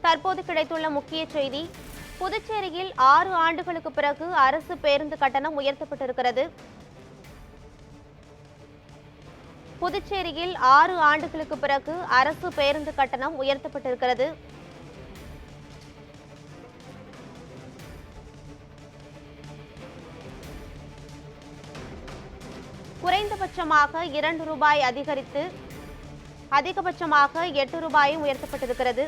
தற்போது கிடைத்துள்ள முக்கிய செய்தி. புதுச்சேரியில் 6 ஆண்டுகளுக்கு பிறகு அரசு பேருந்து கட்டணம் உயர்த்தப்பட்டிருக்கிறது. புதுச்சேரியில் 6 ஆண்டுகளுக்கு பிறகு அரசு பேருந்து கட்டணம் உயர்த்தப்பட்டிருக்கிறது. குறைந்தபட்சமாக 2 ரூபாய் அதிகரித்து அதிகபட்சமாக 8 ரூபாயும் உயர்த்தப்பட்டிருக்கிறது.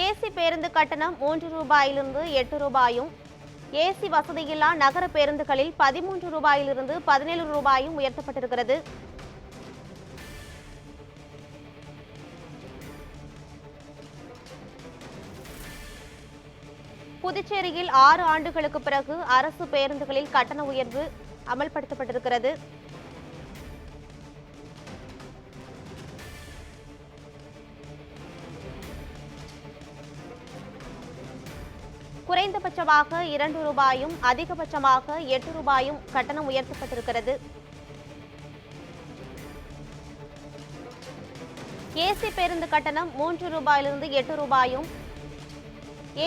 ஏசி பேருந்து கட்டணம் 3 ரூபாயிலிருந்து 8 ரூபாயும், ஏசி வசதியில்லா நகர பேருந்துகளில் 13 ரூபாயிலிருந்து 17 ரூபாயும் உயர்த்தப்பட்டிருக்கிறது. புதுச்சேரியில் 6 ஆண்டுகளுக்கு பிறகு அரசு பேருந்துகளில் கட்டண உயர்வு அமல்படுத்தப்பட்டிருக்கிறது. குறைந்தபட்சமாக 2 ரூபாயும் அதிகபட்சமாக 8 ரூபாயும் கட்டணம் உயர்த்தப்பட்டிருக்கிறது. ஏசி பேருந்து கட்டணம் 3 ரூபாயிலிருந்து 8 ரூபாயும்,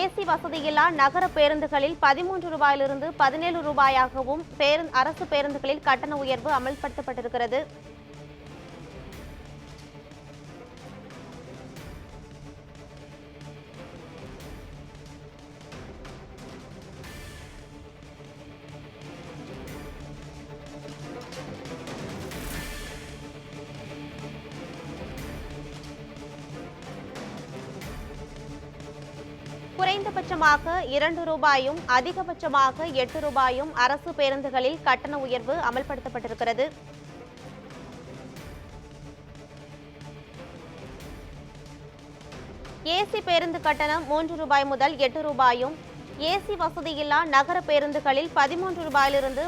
ஏசி வசதியில்லா நகர பேருந்துகளில் 13 ரூபாயிலிருந்து 17 ரூபாயாகவும் அரசு பேருந்துகளில் கட்டண உயர்வு அமல்படுத்தப்பட்டிருக்கிறது. குறைந்தபட்சமாக 2 ரூபாயும் அதிகபட்சமாக 8 ரூபாயும் அரசு பேருந்துகளில் கட்டண உயர்வு அமல்படுத்தப்பட்டிருக்கிறது. ஏசி பேருந்து கட்டணம் 3 ரூபாய் முதல் 8 ரூபாயும், ஏசி வசதியில்லா நகர பேருந்துகளில் 13 ரூபாயிலிருந்து